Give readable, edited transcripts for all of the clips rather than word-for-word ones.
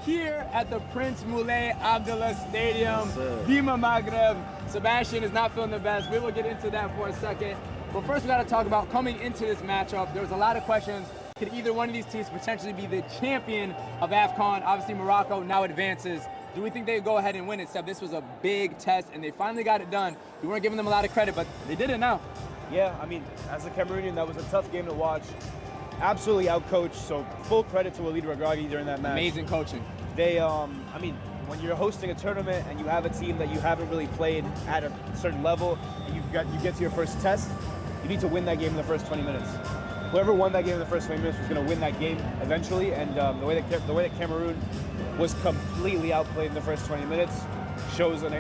here at the Prince Moulay Abdallah Stadium, Dima Maghreb. Sebastian is not feeling the best. We will get into that for a second. But first, we got to talk about coming into this matchup. There was a lot of questions. Could either one of these teams potentially be the champion of AFCON? Obviously, Morocco now advances. Do we think they would go ahead and win it, Seb? This was a big test, and they finally got it done. We weren't giving them a lot of credit, but they did it now. Yeah, I mean, as a Cameroonian, that was a tough game to watch. Absolutely outcoached, so full credit to Walid Regragui during that match. Amazing coaching. They, I mean, when you're hosting a tournament and you have a team that you haven't really played at a certain level, and you get to your first test, you need to win that game in the first 20 minutes. Whoever won that game in the first 20 minutes was going to win that game eventually, and the way that Cameroon was completely outplayed in the first 20 minutes shows an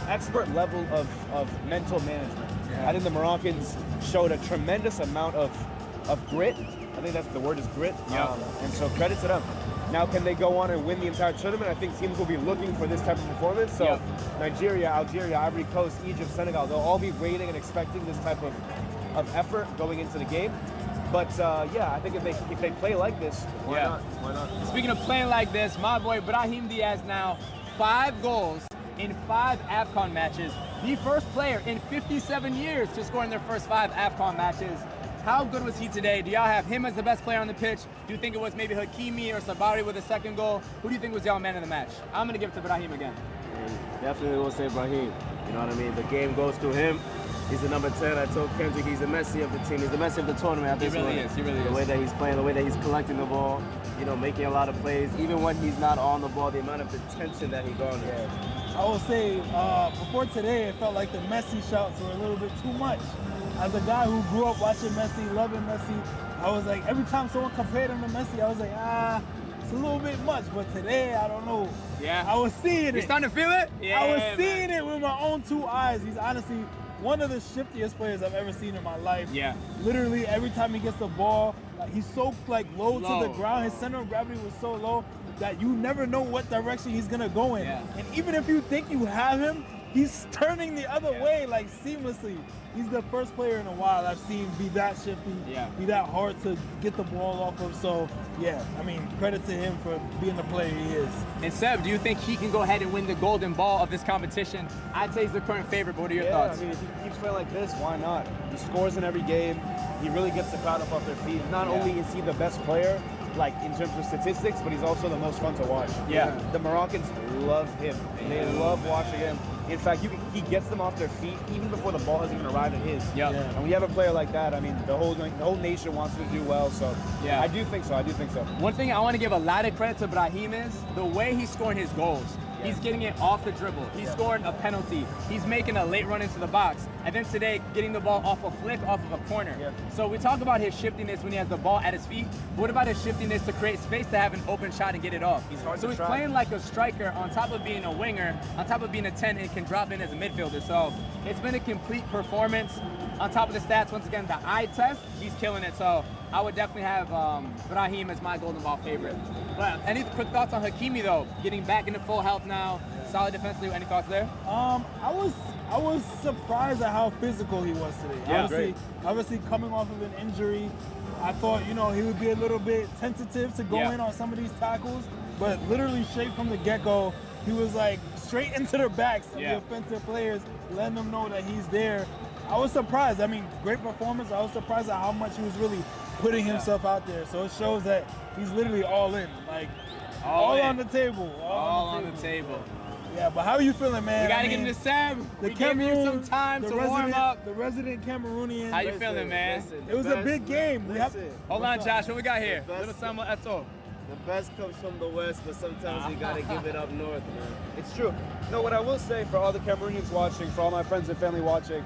expert level of mental management. Yeah. I think the Moroccans showed a tremendous amount of grit. I think that's the word is grit. Yeah. And so credit to them. Now, can they go on and win the entire tournament? I think teams will be looking for this type of performance. So yep. Nigeria, Algeria, Ivory Coast, Egypt, Senegal, they'll all be waiting and expecting this type of effort going into the game. But yeah, I think if they play like this, why not? Why not? Speaking of playing like this, my boy Brahim Diaz now 5 goals in 5 AFCON matches. The first player in 57 years to score in their first 5 AFCON matches. How good was he today? Do y'all have him as the best player on the pitch? Do you think it was maybe Hakimi or Sabari with a second goal? Who do you think was y'all man of the match? I'm gonna give it to Brahim again. Definitely will say Brahim. You know what I mean? The game goes through him. He's the number 10. I told Kendrick he's the Messi of the team. He's the Messi of the tournament at this point. He really is. The way that he's playing, the way that he's collecting the ball, you know, making a lot of plays. Even when he's not on the ball, the amount of attention that he garners. Yeah. I will say, before today, it felt like the Messi shouts were a little bit too much. As a guy who grew up watching Messi, loving Messi, I was like, every time someone compared him to Messi, I was like, it's a little bit much. But today, I don't know. Yeah. I was seeing it. You starting to feel it? Yeah, I was seeing it with my own 2 eyes. He's honestly one of the shiftiest players I've ever seen in my life. Yeah. Literally, every time he gets the ball, he's so low to the ground. His center of gravity was so low that you never know what direction he's gonna go in. Yeah. And even if you think you have him, he's turning the other way seamlessly. He's the first player in a while I've seen be that shifty, be that hard to get the ball off of. So yeah, I mean, credit to him for being the player he is. And Seb, do you think he can go ahead and win the golden ball of this competition? I'd say he's the current favorite, but what are your thoughts? I mean, if he keeps playing like this, why not? He scores in every game. He really gets the crowd up off their feet. Not only is he the best player, like in terms of statistics, but he's also the most fun to watch. Yeah. The Moroccans love him. They love watching him. In fact, he gets them off their feet even before the ball has even arrived at his. Yeah. And when you have a player like that, I mean, the whole nation wants him to do well. So yeah, I do think so. One thing I want to give a lot of credit to Brahim is the way he's scoring his goals. He's getting it off the dribble. He's scoring a penalty. He's making a late run into the box. And then today, getting the ball off a flick, off of a corner. Yeah. So we talk about his shiftiness when he has the ball at his feet. What about his shiftiness to create space to have an open shot and get it off? He's playing like a striker on top of being a winger, on top of being a 10, and can drop in as a midfielder. So it's been a complete performance. On top of the stats, once again, the eye test, he's killing it. So I would definitely have Brahim as my golden ball favorite. But any quick thoughts on Hakimi though? Getting back into full health now, solid defensively. Any thoughts there? I was surprised at how physical he was today. Yeah, obviously coming off of an injury, I thought he would be a little bit tentative to go in on some of these tackles, but literally straight from the get-go, he was like straight into their backs of the offensive players, letting them know that he's there. I was surprised. I mean, great performance. I was surprised at how much he was really putting himself out there. So it shows that he's literally all in, like all on the table. All on the table. Yeah, but how are you feeling, man? We gotta get into Sam. We gave you some time to warm up. The resident Cameroonian. How you feeling, man? It was a big game. Hold on, Josh. What we got here? Little Samuel Eto'o. The best comes from the west, but sometimes you gotta give it up north, man. It's true. No, what I will say for all the Cameroonians watching, for all my friends and family watching,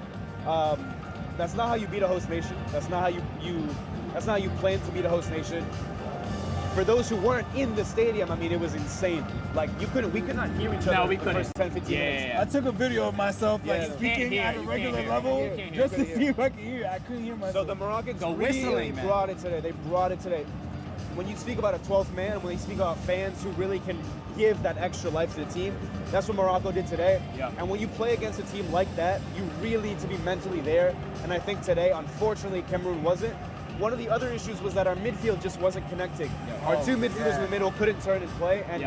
that's not how you beat a host nation. That's not how you plan to beat a host nation. For those who weren't in the stadium, I mean, it was insane. Like, we could not hear each other for the first 10, 15 minutes. I took a video of myself, speaking at a regular level, just to see if I could hear. I couldn't hear myself. So the Moroccans really brought it today. They brought it today. When you speak about a 12th man, when you speak about fans who really can give that extra life to the team, that's what Morocco did today. Yeah. And when you play against a team like that, you really need to be mentally there. And I think today, unfortunately, Cameroon wasn't. One of the other issues was that our midfield just wasn't connecting. Our 2 midfielders in the middle couldn't turn and play. And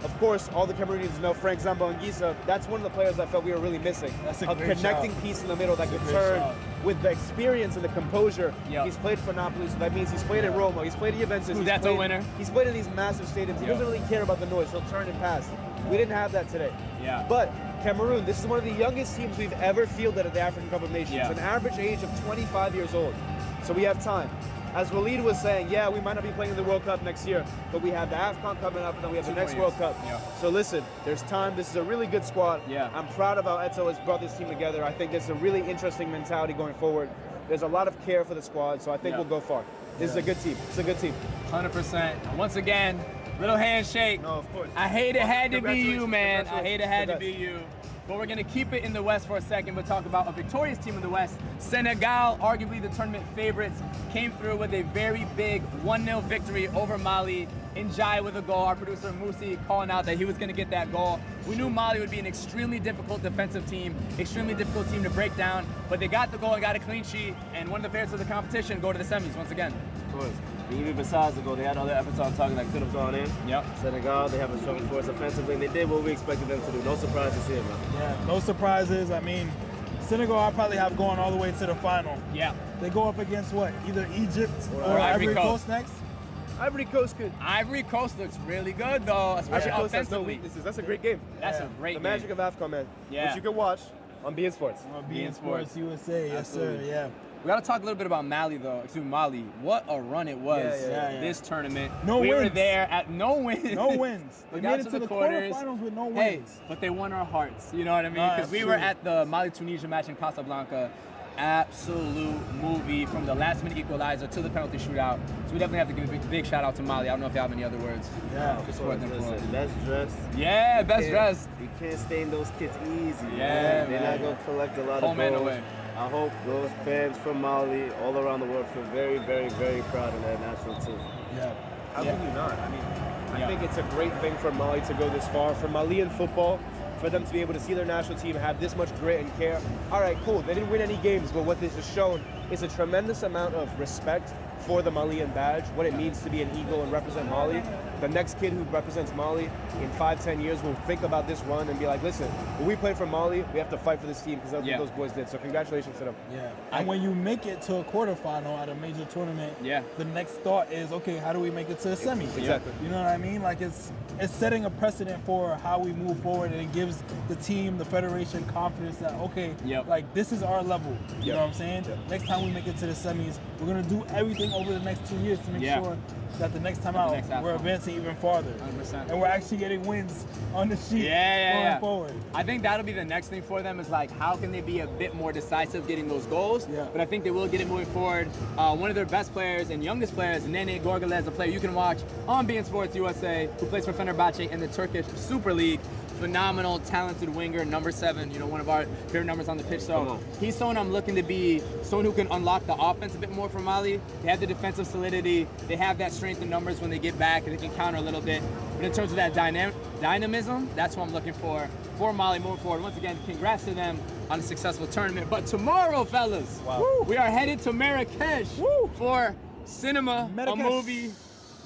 Of course, all the Cameroonians know Frank Zambangisa. That's one of the players I felt we were really missing. That's a a great connecting shout. piece in the middle that That's could a great turn shout. with the experience and the composure. Yep. He's played for Napoli, so that means he's played at Roma. He's played at Juventus. He's That's a played, winner. He's played in these massive stadiums. He Yep. doesn't really care about the noise. He'll turn and pass. We didn't have that today. Yeah. But Cameroon, this is one of the youngest teams we've ever fielded at the African Cup of Nations. Yeah. An average age of 25 years old. So we have time. As Walid was saying, yeah, we might not be playing in the World Cup next year, but we have the AFCON coming up, and then we have the 2 next more World years. Cup. Yeah. So listen, there's time. This is a really good squad. Yeah. I'm proud of how Eto has brought this team together. I think there's a really interesting mentality going forward. There's a lot of care for the squad, so I think Yeah. we'll go far. This is a good team. It's a good team. 100%. Once again, little handshake. No, of course. I hate it had to be you, Congratulations. man. I hate it had to Congrats. be you. But we're going to keep it in the West for a second, but talk about a victorious team in the West. Senegal, arguably the tournament favorites, came through with a very big 1-0 victory over Mali. Njai with a goal. Our producer Musi calling out that he was going to get that goal. We knew Mali would be an extremely difficult defensive team, extremely difficult team to break down, but they got the goal and got a clean sheet, and one of the favorites of the competition go to the semis once again. Of course. And even besides the goal, they had other efforts on target that could have gone in. Yep. Senegal, they have a strong force offensively, and they did what we expected them to do. No surprises here, man. Yeah, no surprises. I mean, Senegal I probably have going all the way to the final. Yeah. They go up against what? Either Egypt or Ivory Ivory Coast. Coast next? Ivory Coast could. Ivory Coast looks really good though, especially Ivory Coast has no offensively. weaknesses. That's a great game. That's Yeah. a great The game. magic of AFCON, man. Yeah. Which you can watch on beIN Sports. beIN Sports. Sports USA, yes Absolutely. sir, yeah. We got to talk a little bit about Mali, though. Excuse me, Mali. What a run it was yeah. this tournament. No we were wins. there at no wins. No wins. We They got made it to to the the quarters. quarterfinals with no Hey, wins. but they won our hearts. You know what I mean? Nah, Because we it's were true. at the Mali-Tunisia match in Casablanca. Absolute movie from the last-minute equalizer to the penalty shootout. So we definitely have to give a big shout out to Mali. I don't know if you have any other words. Yeah. to support them for. Listen, best dressed. Yeah, best dressed. You can't stain those kids easy. Yeah, man. They're man. not going to collect a lot Home of and goals. away. I hope those fans from Mali all around the world feel very, very, very proud of their national team. Yeah. How can you not? I mean, I Yeah. think it's a great thing for Mali to go this far. For Malian football, for them to be able to see their national team have this much grit and care. All right, cool. They didn't win any games, but what this has shown is a tremendous amount of respect for the Malian badge, what it means to be an Eagle and represent Mali. The next kid who represents Mali in 5-10 years will think about this run and be like, listen, when we play for Mali, we have to fight for this team because that's Yeah. what those boys did. So congratulations to them. Yeah. And when you make it to a quarterfinal at a major tournament, Yeah. the next thought is, okay, how do we make it to the semi? Exactly. You know what I mean? Like it's setting a precedent for how we move forward, and it gives the team, the federation, confidence that okay, Yep. like this is our level. You Yep. know what I'm saying? Yep. Next time we make it to the semis, we're gonna do everything over the next 2 years to make Yeah. sure that the next time The out next we're AFCON. advancing even farther, 100%. and we're actually getting wins on the sheet going forward. I think that'll be the next thing for them is like how can they be a bit more decisive getting those goals. Yeah. But I think they will get it moving forward. One of their best players and youngest players, Nene Gorgales, a player you can watch on beIN Sports USA, who plays for Fenerbahce in the Turkish Süper Lig. Phenomenal, talented winger, number 7, you know, one of our favorite numbers on the pitch. Come So on. he's someone I'm looking to be, someone who can unlock the offense a bit more for Mali. They have the defensive solidity. They have that strength in numbers when they get back, and they can counter a little bit. But in terms of that dynamism, that's what I'm looking for Mali moving forward. Once again, congrats to them on a successful tournament. But tomorrow, fellas, we are headed to Marrakesh for cinema, a Marrakesh. movie.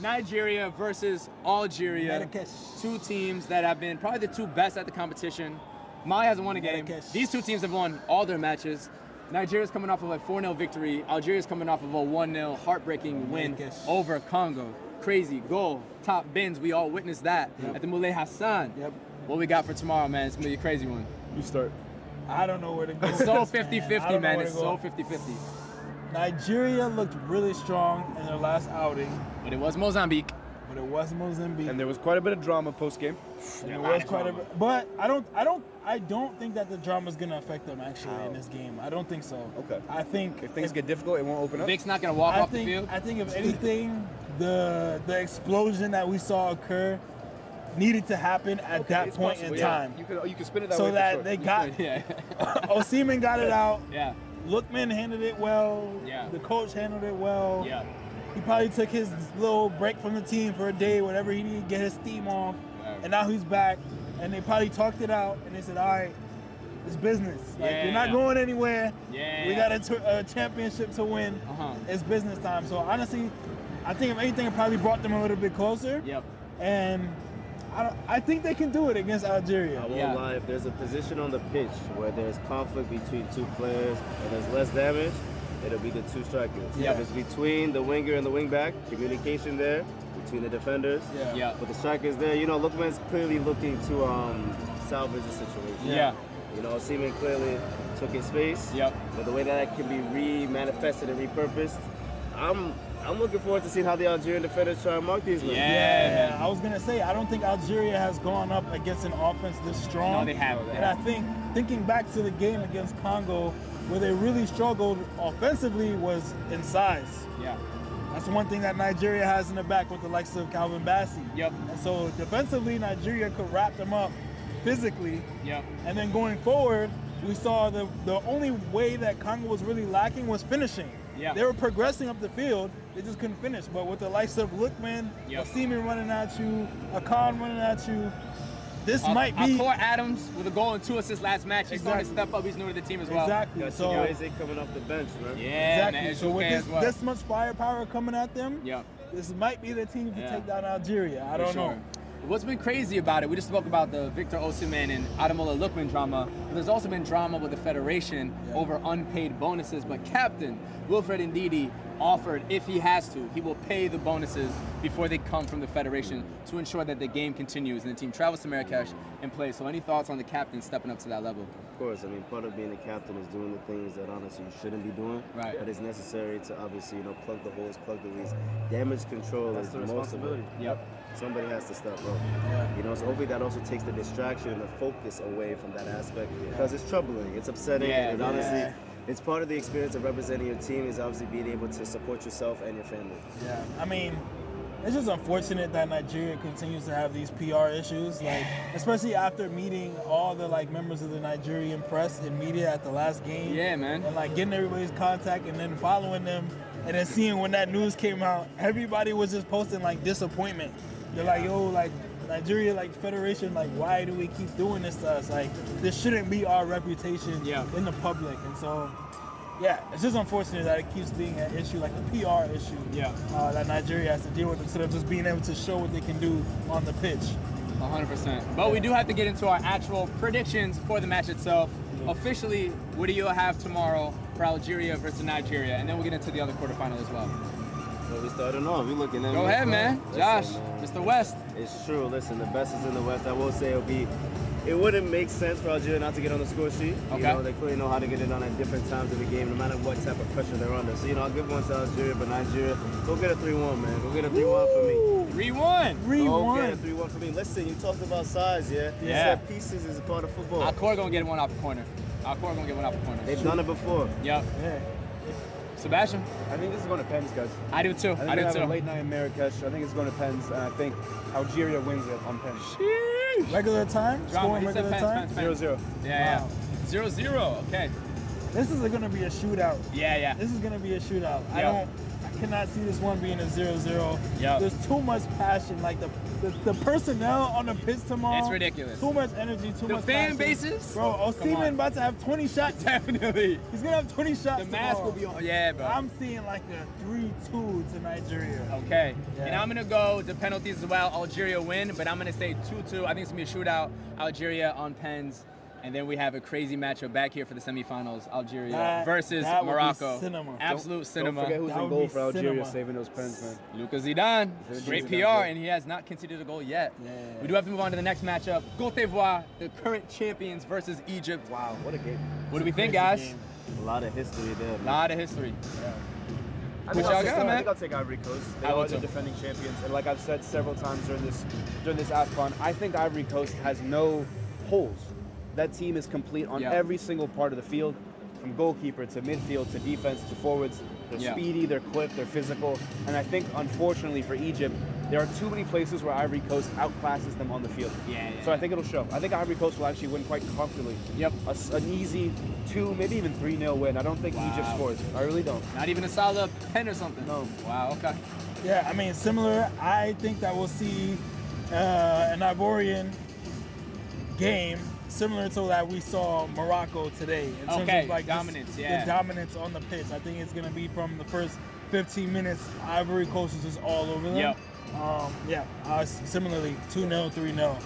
Nigeria versus Algeria. Marrakesh. Two teams that have been probably the two best at the competition. Mali hasn't won a game. Marrakesh. These two teams have won all their matches. Nigeria's coming off of a 4-0 victory. Algeria's coming off of a 1-0 heartbreaking win Marrakesh. over Congo. Crazy goal, top bins. We all witnessed that at the Moulay Hassan. Yep. What we got for tomorrow, man? It's gonna be a crazy one. You start. I don't know where to go. It's so with this, 50-50, I don't know man. where It's to go. so 50-50. Nigeria looked really strong in their last outing, But it was Mozambique. but it was Mozambique. And there was quite a bit of drama post game. And it was quite a bit. But I don't think that the drama is gonna affect them actually in this game. I don't think so. Okay. I think If things get difficult, it won't open up. Vic's not gonna walk off the field. I think if anything, the explosion that we saw occur needed to happen at that It's point possible, in yeah. time, You can spin it that so way. for that sure. they got Yeah. Osimhen got it out. Yeah. Lookman handled it well. Yeah. The coach handled it well. Yeah. He probably took his little break from the team for a day, whatever he needed to get his steam off. Right. And now he's back. And they probably talked it out and they said, all right, it's business. Like, Yeah. you're not going anywhere. Yeah. We got a championship to win. Uh-huh. It's business time. So honestly, I think if anything, it probably brought them a little bit closer. Yep. And I think they can do it against Algeria. I won't lie, if there's a position on the pitch where there's conflict between two players and there's less damage, it'll be the two strikers. Yeah. If it's between the winger and the wingback, communication there between the defenders. Yeah. But the strikers there, you know, Lookman's clearly looking to salvage the situation. Yeah. You know, Seaman clearly took his space. Yep. But the way that can be re-manifested and repurposed, I'm looking forward to seeing how the Algerian defenders try and mark these men. Yeah. I was gonna say I don't think Algeria has gone up against an offense this strong. No, they haven't. And I think thinking back to the game against Congo, where they really struggled offensively was in size. Yeah. That's one thing that Nigeria has in the back with the likes of Calvin Bassey. Yep. And so defensively, Nigeria could wrap them up physically. Yep. And then going forward, we saw the only way that Congo was really lacking was finishing. Yeah. They were progressing up the field, they just couldn't finish. But with the likes of Lookman, Seaman running at you, Akan running at you, this might be. Akor Adams with a goal and 2 assists last match. He's starting to step up. He's new to the team as well. Exactly. Got So Isaac coming off the bench, man. Yeah, exactly. man. So with as well. this much firepower coming at them, Yep. this might be the team to take down Algeria. I don't know. What's been crazy about it, we just spoke about the Victor Osimhen and Ademola Lookman drama, but there's also been drama with the Federation over unpaid bonuses, but Captain Wilfred Ndidi offered, if he has to, he will pay the bonuses before they come from the Federation to ensure that the game continues and the team travels to Marrakesh and plays. So any thoughts on the captain stepping up to that level? Of course, I mean, part of being a captain is doing the things that honestly you shouldn't be doing. Right. But it's necessary to obviously, you know, plug the holes, plug the leaks. Damage control is the most of it. responsibility. Yep. Somebody has to step up. You know, so hopefully that also takes the distraction and the focus away from that aspect because it's troubling, it's upsetting, and honestly, it's part of the experience of representing your team is obviously being able to support yourself and your family. Yeah, I mean, it's just unfortunate that Nigeria continues to have these PR issues, like especially after meeting all the members of the Nigerian press and media at the last game. Yeah, man. And getting everybody's contact and then following them and then seeing when that news came out, everybody was just posting disappointment. They're Nigeria, Federation, why do we keep doing this to us? This shouldn't be our reputation in the public. And so, it's just unfortunate that it keeps being an issue, a PR issue, that Nigeria has to deal with instead of just being able to show what they can do on the pitch. 100%. But we do have to get into our actual predictions for the match itself. Officially, what do you have tomorrow for Algeria versus Nigeria? And then we'll get into the other quarterfinal as well. So we starting off. We looking at. Go ahead, man. Josh, Mr. West. It's true. Listen, the best is in the West. I will say it wouldn't make sense for Algeria not to get on the score sheet. Okay. You know, they clearly know how to get it on at different times of the game, no matter what type of pressure they're under. So, you know, I'll give one to Algeria, but Nigeria, go get a 3-1, man. Go get a 3-1 for me. 3-1. 3-1. Go get a 3-1 for me. Listen, you talked about size, You said pieces is a part of football. Akor gonna get one off the corner. They've done it before. Yep. Yeah. Sebastian? I think this is going to pens, guys. I do too. I think they have a late night in Marrakesh. I think it's going to pens, and I think Algeria wins it on pens. Regular time? Scoring He said regular time? 0-0. Yeah, Wow. 0-0. Okay. This is going to be a shootout. Yeah. This is going to be a shootout. Yeah. I cannot see this one being a 0-0. Yeah. There's too much passion. The personnel on the pitch tomorrow. It's ridiculous. Too much energy, too The much fan passion. bases? Bro, Come on. Osimhen about to have 20 shots. Definitely. He's going to have 20 shots The mask tomorrow. will be on. Yeah, bro. I'm seeing a 3-2 to Nigeria. Okay. Yeah. And I'm going to go the penalties as well. Algeria win, but I'm going to say 2-2. I think it's going to be a shootout. Algeria on pens. And then we have a crazy matchup back here for the semifinals. Algeria versus that would be Morocco. cinema. Absolute cinema. Don't forget who's That in would goal be for Algeria cinema. saving those pens, man. Lucas Zidane. Great Zidane, PR, and he has not conceded a goal yet. Yeah. We do have to move on to the next matchup. Côte d'Ivoire, the current champions versus Egypt. Wow, what a game. What do we think, guys? game. A lot of history there, man. A lot of history. I What think, y'all I'll got, take, man? I think I'll take Ivory Coast. They I will are the too. defending champions, and like I've said several times during this AFCON, I think Ivory Coast has no holes. That team is complete on every single part of the field, from goalkeeper to midfield to defense to forwards. They're speedy, they're quick, they're physical, and I think unfortunately for Egypt, there are too many places where Ivory Coast outclasses them on the field. So I think it'll show. I think Ivory Coast will actually win quite comfortably. Yep. An easy 2, maybe even 3-0 win. I don't think Egypt scores. I really don't. Not even a solid 10 or something. No. Wow, okay. Yeah, I mean, similar. I think that we'll see an Ivorian game similar to that we saw Morocco today. In terms of dominance, the dominance on the pitch. I think it's going to be from the first 15 minutes, Ivory Coast is just all over them. Yep. Similarly, 2-0, 3-0.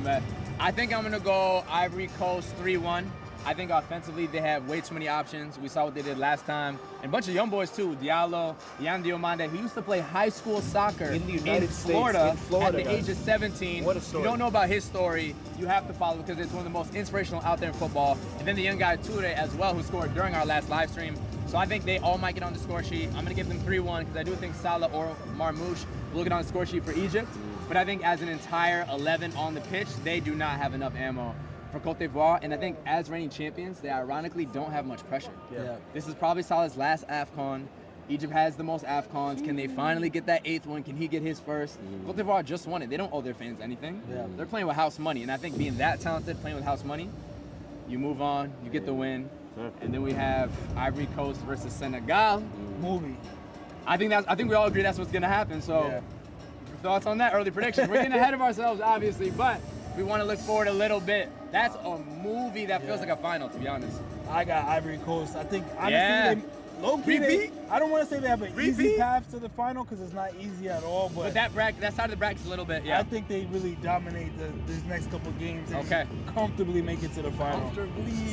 But I think I'm gonna go Ivory Coast 3-1. I think offensively they have way too many options. We saw what they did last time. And a bunch of young boys too. Diallo, Yan Diomande, who used to play high school soccer in the United Florida, States, at the age of 17. What a story. If you don't know about his story, you have to follow because it's one of the most inspirational out there in football. And then the young guy Ture as well, who scored during our last live stream. So I think they all might get on the score sheet. I'm gonna give them 3-1 because I do think Salah or Marmoush will get on the score sheet for Egypt. But I think as an entire 11 on the pitch, they do not have enough ammo for Cote d'Ivoire, and I think as reigning champions, they ironically don't have much pressure. Yeah. This is probably Salah's last AFCON. Egypt has the most AFCONs. Can they finally get that 8th one? Can he get his first? Cote d'Ivoire just won it. They don't owe their fans anything. Yeah. They're playing with house money, and I think being that talented, playing with house money, you move on, you get the win, and then we have Ivory Coast versus Senegal. Movie. I think we all agree that's what's gonna happen. So, your thoughts on that early prediction? We're getting ahead of ourselves, obviously, but we want to look forward a little bit. That's a movie that feels like a final, to be honest. I got Ivory Coast. I think, honestly, low-key, I don't want to say they have an easy path to the final because it's not easy at all. But that side of the bracket's a little bit, I think they really dominate these next couple games and comfortably make it to the final.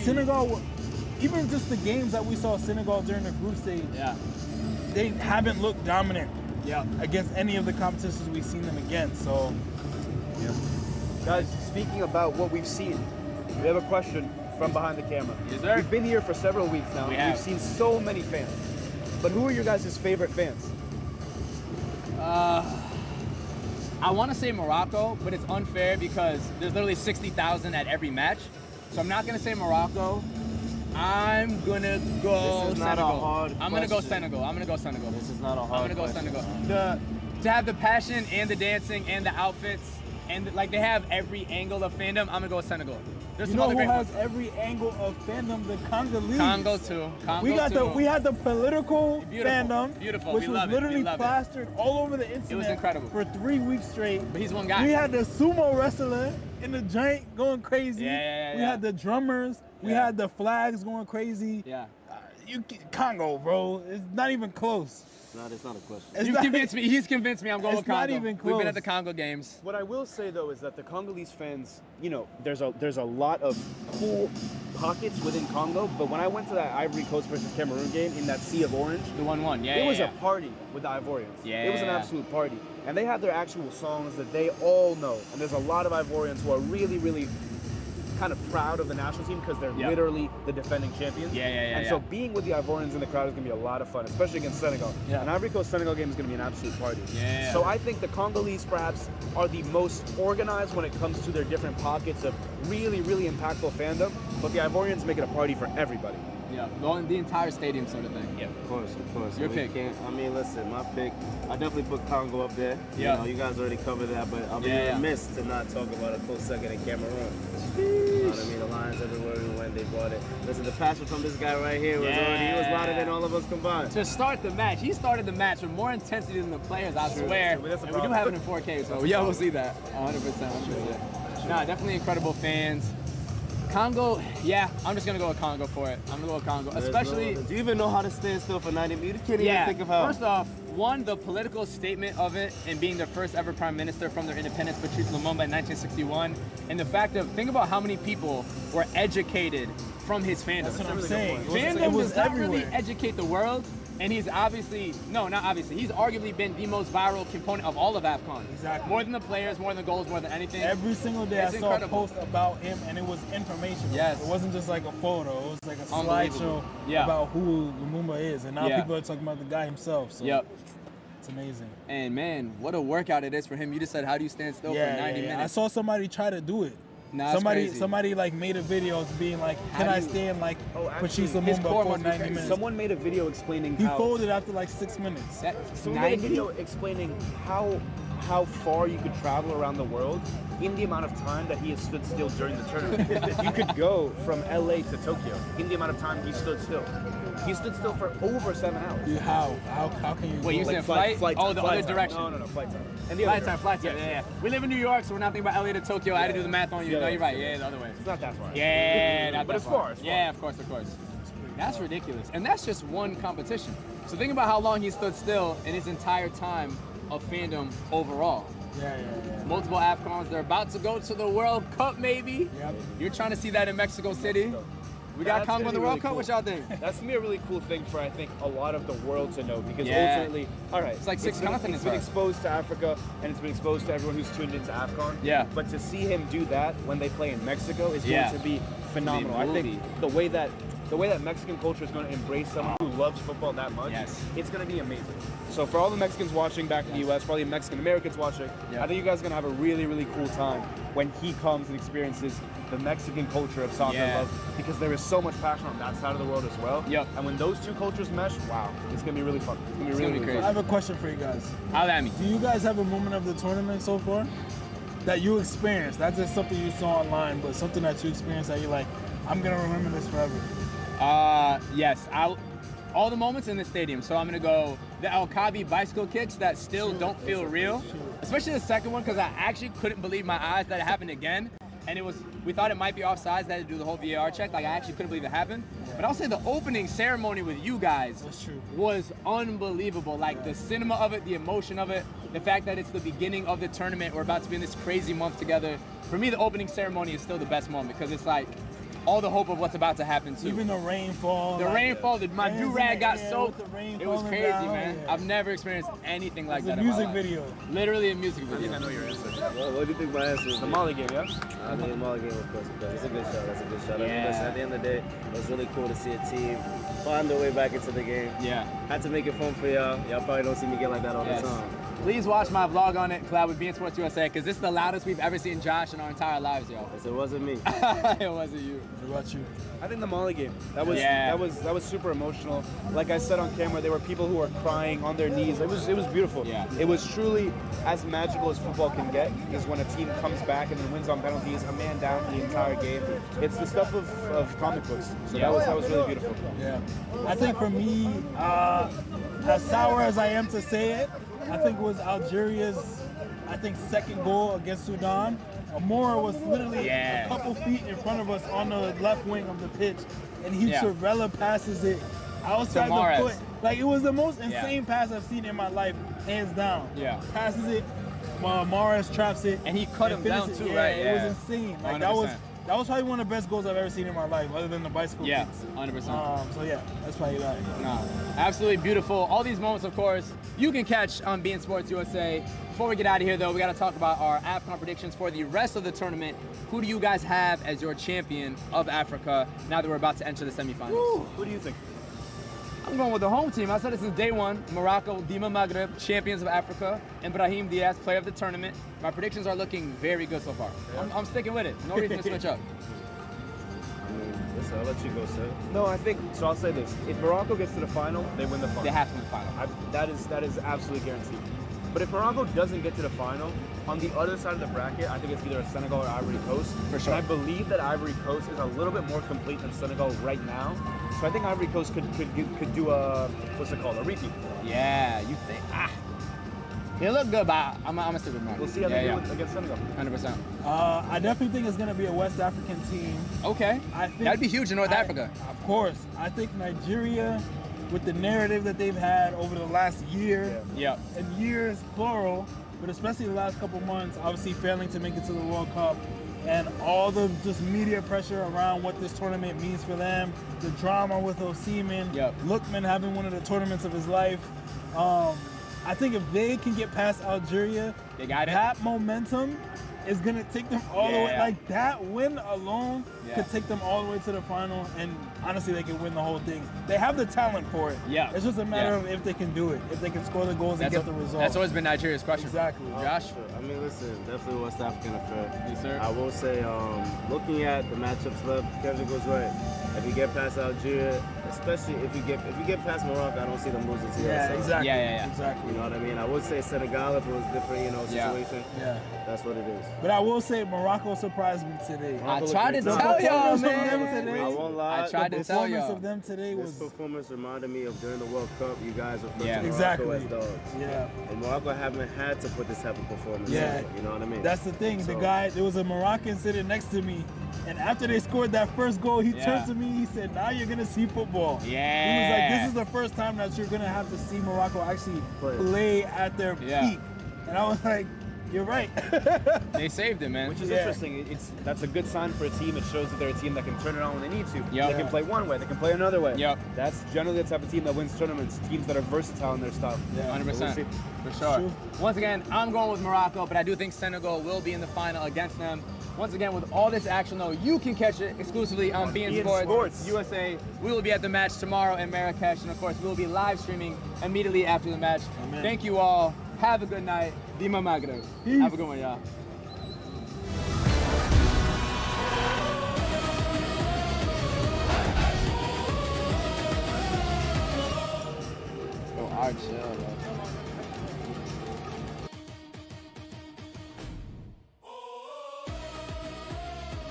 Senegal, even just the games that we saw Senegal during the group stage, they haven't looked dominant against any of the competitions we've seen them against. So, Guys, speaking about what we've seen, we have a question from behind the camera. Yes, sir. We've been here for several weeks now. We've seen so many fans. But who are your guys' favorite fans? I want to say Morocco, but it's unfair because there's literally 60,000 at every match. So I'm not going to say Morocco. I'm going to go Senegal. I'm going to go Senegal. This is not a hard I'm going to go question. Senegal. To have the passion and the dancing and the outfits, and like they have every angle of fandom, I'm gonna go with Senegal. There's you know who has every angle of fandom? The Congolese. Congo too. We had the political fandom, which was literally plastered all over the internet. It was incredible for 3 weeks straight. But he's one guy. We had the sumo wrestler in the joint going crazy. We had the drummers. We had the flags going crazy. Congo, bro. It's not even close. No, that's not a question. You've convinced me. He's convinced me. I'm going with Congo. Not even close. We've been at the Congo games. What I will say though is that the Congolese fans, you know, there's a lot of cool pockets within Congo. But when I went to that Ivory Coast versus Cameroon game in that sea of orange, the 1-1, it was a party with the Ivorians. It was an absolute party, and they had their actual songs that they all know. And there's a lot of Ivorians who are really, really kind of proud of the national team because they're literally the defending champions. And so being with the Ivorians in the crowd is going to be a lot of fun, especially against Senegal. An Ivory Coast-Senegal game is going to be an absolute party. So I think the Congolese perhaps are the most organized when it comes to their different pockets of really, really impactful fandom, but the Ivorians make it a party for everybody. The entire stadium sort of thing. Of course. Your pick. I mean, listen, my pick, I definitely put Congo up there. You know, you guys already covered that, but I'll be remiss to not talk about a close second in Cameroon. You know what I mean? The Lions everywhere we went, they brought it. Listen, the passion from this guy right here was already, he was louder than all of us combined. To start the match, he started the match with more intensity than the players, I swear. And we do have it in 4K, so we'll see that 100%. Nah, definitely incredible fans. Congo, I'm just going to go with Congo for it. I'm going to go with Congo. Especially... do you even know how to stand still for 90 minutes? You can't even think of how. First off, one, the political statement of it and being the first ever prime minister from their independence, Patrice Lumumba in 1961. And the fact of, think about how many people were educated from his fandom. That's what I'm saying. Fandom does not really educate the world. And he's obviously, no, not obviously, he's arguably been the most viral component of all of AFCON. Exactly. More than the players, more than the goals, more than anything. Every single day I saw a post about him, and it was informational. It wasn't just like a photo. It was like a slideshow about who Lumumba is. And now people are talking about the guy himself. So it's amazing. And man, what a workout it is for him. You just said, how do you stand still for 90 minutes? I saw somebody try to do it. Nah, somebody like made a video being like, can I stand like Patrice Lumumba for 90 minutes? Someone made a video explaining he folded after like 6 minutes. Someone made a video explaining how far you could travel around the world in the amount of time that he has stood still during the tournament. You could go from LA to Tokyo in the amount of time he stood still. He stood still for over 7 hours. Dude, how can you? Wait, you said flight? Oh, the other direction. No, flight time. And the flight time. Yeah. We live in New York, so we're not thinking about LA to Tokyo. I had to do the math on you. No, you're right. Yeah, the other way. It's not that far. Yeah, not but that it's far. It's far. Yeah, of course. That's ridiculous. And that's just one competition. So think about how long he stood still in his entire time of fandom overall. Yeah. Multiple AFCONs. They're about to go to the World Cup, maybe. Yep. You're trying to see that in Mexico City. We got Congo in the World Cup. What y'all think? That's gonna be a really cool thing for, I think, a lot of the world to know, because Yeah. ultimately, all right, It's like six continents, It's been right? exposed to Africa, and it's been exposed to everyone who's tuned into AFCON. Yeah. But to see him do that when they play in Mexico is Yeah. going to be phenomenal. I movie. think the way that Mexican culture is going to embrace someone who loves football that much, Yes. it's going to be amazing. So for all the Mexicans watching back in the U.S., for all the Mexican Americans watching, Yeah. I think you guys are going to have a really, really cool time when he comes and experiences the Mexican culture of soccer Yeah. love, because there is so much passion on that side of the world as well. Yep. And when those two cultures mesh, wow, it's going to be really fun. It's going to be really, gonna be really I fun. have a question for you guys. How that mean? Do you guys have a moment of the tournament so far that you experienced? Not just something you saw online, but something that you experienced that you're like, I'm gonna remember this forever. Yes. All the moments in the stadium. So I'm gonna go the El Kabi bicycle kicks that still don't feel real, especially the second one, because I actually couldn't believe my eyes that it happened again. And we thought it might be offsides, they had to do the whole VAR check. Like, I actually couldn't believe it happened. But I'll say the opening ceremony with you guys That's true. was unbelievable. Like, the cinema of it, the emotion of it, the fact that it's the beginning of the tournament, we're about to be in this crazy month together. For me, the opening ceremony is still the best moment, because it's like all the hope of what's about to happen too. Even the rainfall. The rainfall, my hands in do-rag the got air soaked. with the rain It was falling crazy, down, man. yeah. I've never experienced anything like It's that a in my music life. video. Literally a music video. I know your answer. What do you think my answer is? The Mali game, yeah? I think the Mali game, of course, because it's a good shot. That's a good shot. I mean, Yeah. listen, at the end of the day, it was really cool to see a team find their way back into the game. Yeah. Had to make it fun for y'all. Y'all probably don't see me get like that all Yes. the time. Please watch my vlog on it, collab with beIN Sports USA, because this is the loudest we've ever seen Josh in our entire lives, yo. Yes, it wasn't me. It wasn't you. What about you? I think the Mali game. That was Yeah. that was super emotional. Like I said on camera, there were people who were crying on their knees. It was beautiful. Yeah. It was truly as magical as football can get, is when a team comes back and then wins on penalties, a man down the entire game. It's the stuff of comic books. So Yeah. that was really beautiful. Yeah. I think for me, as sour as I am to say it, I think it was Algeria's, second goal against Sudan. Amora was literally Yeah. a couple feet in front of us on the left wing of the pitch, and he Yeah. Trivella passes it outside the Mahrez. foot. Like, it was the most insane pass I've seen in my life, hands down. Yeah. Passes it, Mahrez traps it. And he cut him down finishes too, it. right? It Yeah. was insane. Like, 100%. that was probably one of the best goals I've ever seen in my life, other than the bicycle Yeah, kicks. 100%. So yeah, that's probably that. No, absolutely beautiful. All these moments, of course, you can catch on beIN Sports USA. Before we get out of here, though, we got to talk about our AFCON predictions for the rest of the tournament. Who do you guys have as your champion of Africa now that we're about to enter the semifinals? Who do you think? I'm going with the home team. I said it since day one. Morocco, Dima Maghreb, champions of Africa, and Brahim Diaz, player of the tournament. My predictions are looking very good so far. I'm sticking with it. No reason to switch up. I mean, listen, I'll let you go, sir. No, I think so. I'll say this: if Morocco gets to the final, they win the final. They have to win the final. That is absolutely guaranteed. But if Morocco doesn't get to the final, on the other side of the bracket, I think it's either Senegal or Ivory Coast. For sure. And I believe that Ivory Coast is a little bit more complete than Senegal right now. So I think Ivory Coast could do a, what's it called, a repeat. Yeah, you think? They look good, but I'm gonna stick with Morocco. We'll see how they do against Senegal. 100%. I definitely think it's going to be a West African team. Okay. I think That'd be huge in North Africa. Of course. I think Nigeria, with the narrative that they've had over the last year, Yeah. and years plural, but especially the last couple months, obviously failing to make it to the World Cup, and all the just media pressure around what this tournament means for them, the drama with Osimhen, Yep. Lookman having one of the tournaments of his life. I think if they can get past Algeria, They got it. that momentum is going to take them all the way. Yeah. Like, that win alone Yeah. could take them all the way to the final, and honestly, they can win the whole thing. They have the talent for it. Yeah. It's just a matter Yeah. of if they can do it, if they can score the goals and get the result. That's always been Nigeria's question. Exactly. Josh? Sure. I mean, listen, definitely West African affair. Yes, sir. I will say, looking at the matchups left, Kevin goes right. If you get past Algeria, especially if you get past Morocco, I don't see them losing to Yeah, that side. exactly. Yeah. Exactly. You know what I mean? I would say Senegal if it was different, Yeah. situation. Yeah. That's what it is. But I will say Morocco surprised me today. I tried to No, tell y'all, performance from them man. today- I won't lie. I tried The to tell performance y'all. of them today This was performance reminded me of during the World Cup, you guys referred Yeah. to Morocco exactly. as dogs. Yeah. And Morocco haven't had to put this type of performance Yeah. in. You know what I mean? That's the thing. The So- guy, there was a Moroccan sitting next to me, And after they scored that first goal, he turned to me, he said, now you're going to see football. Yeah. He was like, this is the first time that you're going to have to see Morocco actually play at their peak. And I was like, you're right. They saved it, man. Which is interesting. That's a good sign for a team. It shows that they're a team that can turn it on when they need to. Yep. They can play one way, they can play another way. Yep. That's generally the type of team that wins tournaments, teams that are versatile in their style. 100%. For sure. Once again, I'm going with Morocco, but I do think Senegal will be in the final against them. Once again, with all this action, though, you can catch it exclusively on beIN Sports USA. We will be at the match tomorrow in Marrakesh, and of course, we will be live streaming immediately after the match. Amen. Thank you all. Have a good night. Dima Maghreb. Have a good one, y'all. Yo, chill, bro.